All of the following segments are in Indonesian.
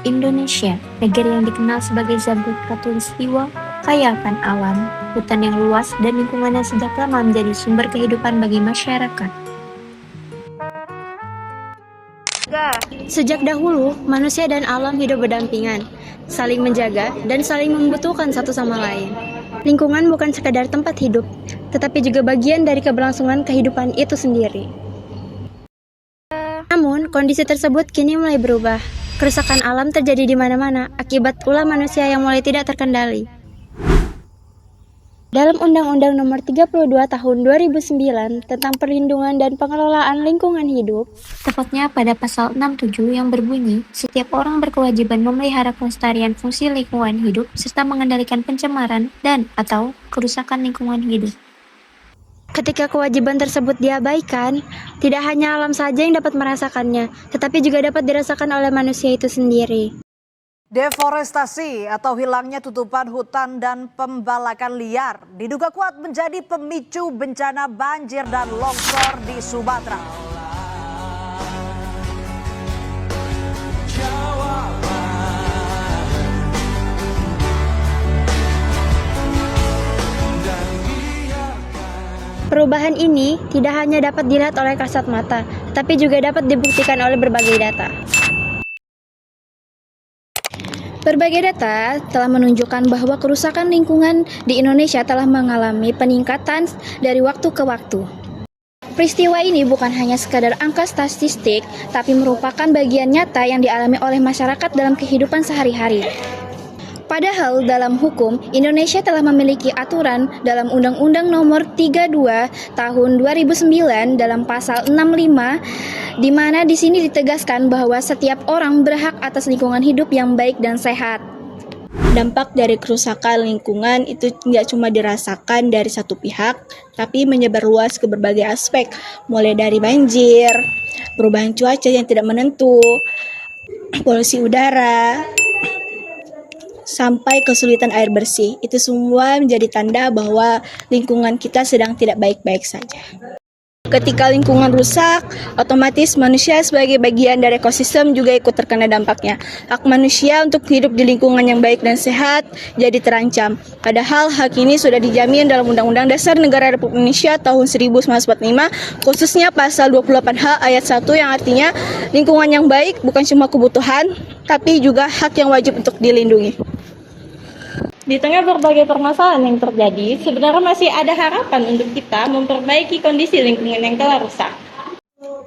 Indonesia, negara yang dikenal sebagai Zabur Khatulistiwa, kaya akan alam, hutan yang luas, dan lingkungan yang sejak lama menjadi sumber kehidupan bagi masyarakat. Sejak dahulu, manusia dan alam hidup berdampingan, saling menjaga dan saling membutuhkan satu sama lain. Lingkungan bukan sekadar tempat hidup, tetapi juga bagian dari keberlangsungan kehidupan itu sendiri. Namun, kondisi tersebut kini mulai berubah. Kerusakan alam terjadi di mana-mana akibat ulah manusia yang mulai tidak terkendali. Dalam Undang-Undang Nomor 32 Tahun 2009 tentang Perlindungan dan Pengelolaan Lingkungan Hidup, tepatnya pada pasal 67 yang berbunyi, setiap orang berkewajiban memelihara kelestarian fungsi lingkungan hidup serta mengendalikan pencemaran dan atau kerusakan lingkungan hidup. Ketika kewajiban tersebut diabaikan, tidak hanya alam saja yang dapat merasakannya, tetapi juga dapat dirasakan oleh manusia itu sendiri. Deforestasi atau hilangnya tutupan hutan dan pembalakan liar diduga kuat menjadi pemicu bencana banjir dan longsor di Sumatera. Perubahan ini tidak hanya dapat dilihat oleh kasat mata, tetapi juga dapat dibuktikan oleh berbagai data. Berbagai data telah menunjukkan bahwa kerusakan lingkungan di Indonesia telah mengalami peningkatan dari waktu ke waktu. Peristiwa ini bukan hanya sekadar angka statistik, tapi merupakan bagian nyata yang dialami oleh masyarakat dalam kehidupan sehari-hari. Padahal dalam hukum, Indonesia telah memiliki aturan dalam Undang-Undang Nomor 32 Tahun 2009 dalam pasal 65, di mana di sini ditegaskan bahwa setiap orang berhak atas lingkungan hidup yang baik dan sehat. Dampak dari kerusakan lingkungan itu nggak cuma dirasakan dari satu pihak, tapi menyebar luas ke berbagai aspek, mulai dari banjir, perubahan cuaca yang tidak menentu, polusi udara, sampai kesulitan air bersih. Itu semua menjadi tanda bahwa lingkungan kita sedang tidak baik-baik saja. Ketika lingkungan rusak, otomatis manusia sebagai bagian dari ekosistem juga ikut terkena dampaknya. Hak manusia untuk hidup di lingkungan yang baik dan sehat jadi terancam. Padahal hak ini sudah dijamin dalam Undang-Undang Dasar Negara Republik Indonesia tahun 1945, khususnya pasal 28H ayat 1 yang artinya lingkungan yang baik bukan cuma kebutuhan, tapi juga hak yang wajib untuk dilindungi. Di tengah berbagai permasalahan yang terjadi, sebenarnya masih ada harapan untuk kita memperbaiki kondisi lingkungan yang telah rusak.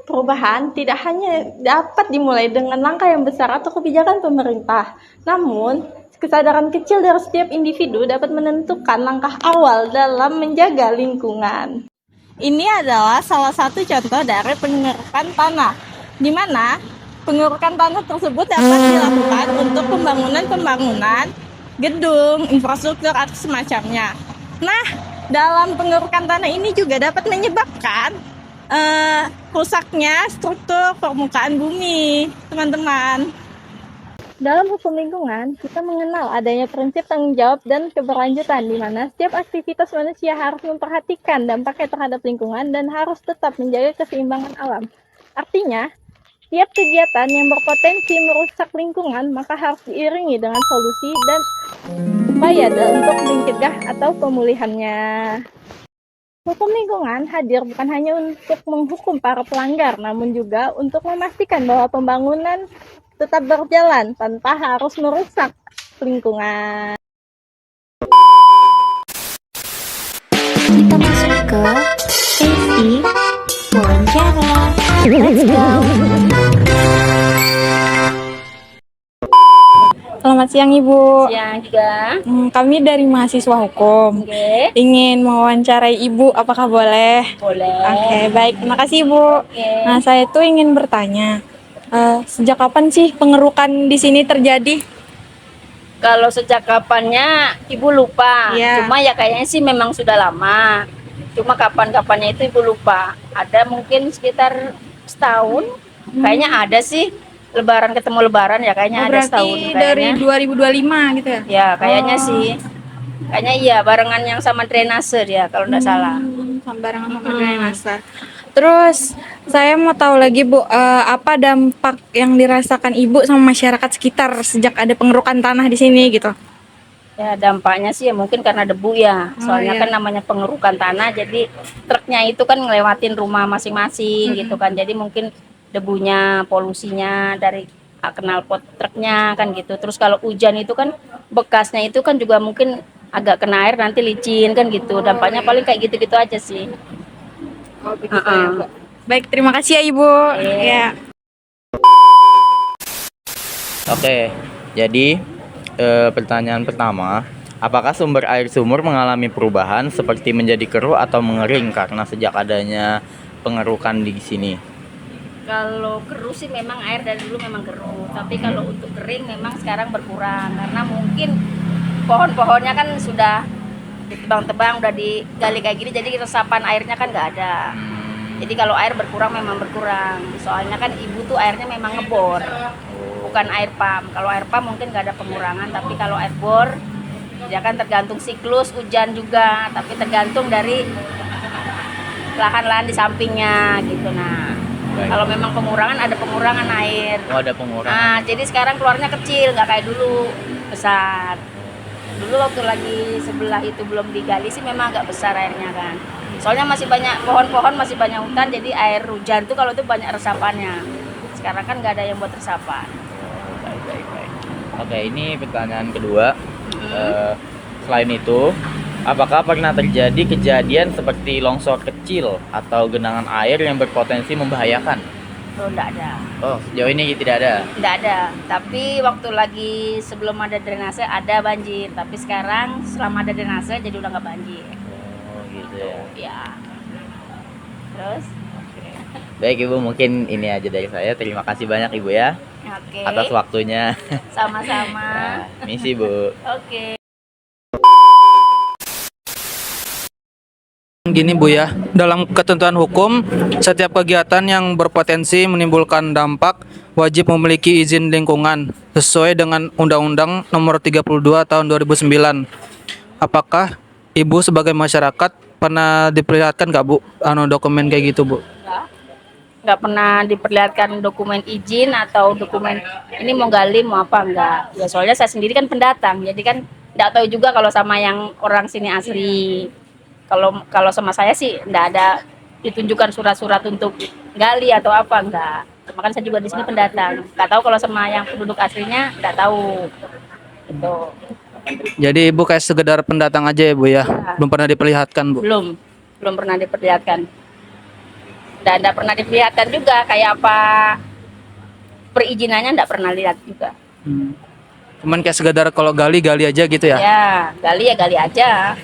Perubahan tidak hanya dapat dimulai dengan langkah yang besar atau kebijakan pemerintah, namun kesadaran kecil dari setiap individu dapat menentukan langkah awal dalam menjaga lingkungan. Ini adalah salah satu contoh dari pengerukan tanah, di mana pengerukan tanah tersebut dapat dilakukan untuk pembangunan gedung, infrastruktur, atau semacamnya. Nah, dalam pengerukan tanah ini juga dapat menyebabkan rusaknya struktur permukaan bumi, teman-teman. Dalam hukum lingkungan, kita mengenal adanya prinsip tanggung jawab dan keberlanjutan, di mana setiap aktivitas manusia harus memperhatikan dampaknya terhadap lingkungan dan harus tetap menjaga keseimbangan alam. Artinya, tiap kegiatan yang berpotensi merusak lingkungan maka harus diiringi dengan solusi dan upaya untuk mencegah atau pemulihannya. Hukum lingkungan hadir bukan hanya untuk menghukum para pelanggar, namun juga untuk memastikan bahwa pembangunan tetap berjalan tanpa harus merusak lingkungan. Kita masuk ke sesi wawancara. Let's go! Selamat siang Ibu. Siang juga. Kami dari mahasiswa hukum. Oke. Ingin mewawancarai Ibu, apakah boleh? Boleh. Oke, baik. Terima kasih Ibu. Oke. Nah, saya tuh ingin bertanya, sejak kapan sih pengerukan di sini terjadi? Kalau sejak kapannya Ibu lupa. Iya. Cuma ya kayaknya sih memang sudah lama. Cuma kapan-kapannya itu Ibu lupa. Ada mungkin sekitar setahun. Kayaknya ada sih. Lebaran ketemu Lebaran ya kayaknya ada setahun. Dari 2025 gitu ya? Ya kayaknya sih. Kayaknya iya barengan yang sama drainase ya kalau nggak salah. Barengan sama drainase. Terus saya mau tahu lagi Bu, apa dampak yang dirasakan Ibu sama masyarakat sekitar sejak ada pengerukan tanah di sini gitu? Ya dampaknya sih ya mungkin karena debu ya. Soalnya iya. kan namanya pengerukan tanah, jadi truknya itu kan ngelewatin rumah masing-masing gitu kan. Jadi mungkin debunya, polusinya dari knalpot truknya kan gitu. Terus kalau hujan itu kan bekasnya itu kan juga mungkin agak kena air nanti licin kan gitu. Dampaknya paling kayak gitu-gitu aja sih. Oh begitu ya Bu. Baik, terima kasih ya Ibu. Ya. Oke, jadi pertanyaan pertama, apakah sumber air sumur mengalami perubahan seperti menjadi keruh atau mengering karena sejak adanya pengerukan di sini? Kalau keruh sih memang air dari dulu memang keruh, tapi kalau untuk kering memang sekarang berkurang karena mungkin pohon-pohonnya kan sudah ditebang-tebang, udah digali kayak gini, jadi resapan airnya kan nggak ada. Jadi kalau air berkurang memang berkurang. Soalnya kan ibu tuh airnya memang ngebor, bukan air pump. Kalau air pump mungkin nggak ada pengurangan, tapi kalau air bor dia kan tergantung siklus hujan juga, tapi tergantung dari lahan-lahan di sampingnya gitu. Nah, Baik. kalau memang pengurangan ada pengurangan air. Oh, ada pengurangan. Nah, jadi sekarang keluarnya kecil, nggak kayak dulu besar. Dulu waktu lagi sebelah itu belum digali sih memang agak besar airnya kan. Soalnya masih banyak pohon-pohon, masih banyak hutan, jadi air hujan tuh kalau itu banyak resapannya. Sekarang kan nggak ada yang buat resapan. Baik. Oke, ini pertanyaan kedua. Selain itu, apakah pernah terjadi kejadian seperti longsor kecil atau genangan air yang berpotensi membahayakan? Oh, nggak ada. Oh, sejauh ini tidak ada. Nggak ada. Tapi waktu lagi sebelum ada drainase ada banjir. Tapi sekarang selama ada drainase jadi udah nggak banjir. Oh, gitu ya. Ya. Terus? Baik Ibu, mungkin ini aja dari saya. Terima kasih banyak Ibu ya Oke. atas waktunya. Sama-sama. Nah, misi Bu. Oke. Gini Bu ya, dalam ketentuan hukum, setiap kegiatan yang berpotensi menimbulkan dampak wajib memiliki izin lingkungan sesuai dengan Undang-Undang Nomor 32 Tahun 2009. Apakah Ibu sebagai masyarakat pernah diperlihatkan nggak Bu, dokumen kayak gitu Bu? Nggak pernah diperlihatkan dokumen izin atau dokumen ini mau gali mau apa enggak. Ya soalnya saya sendiri kan pendatang, jadi kan nggak tahu juga kalau sama yang orang sini asli. Kalau sama saya sih nggak ada ditunjukkan surat-surat untuk gali atau apa enggak. Makanya saya juga di sini pendatang. Nggak tahu kalau sama yang penduduk aslinya nggak tahu. Itu Jadi Ibu kayak sekedar pendatang aja ya Bu ya, belum pernah diperlihatkan Bu? belum pernah diperlihatkan. Dan nggak pernah diperlihatkan juga kayak apa perizinannya nggak pernah lihat juga. Cuman kayak sekedar kalau gali aja gitu ya? Ya gali aja.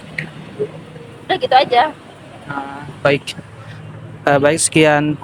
Udah gitu aja. Baik, baik sekian.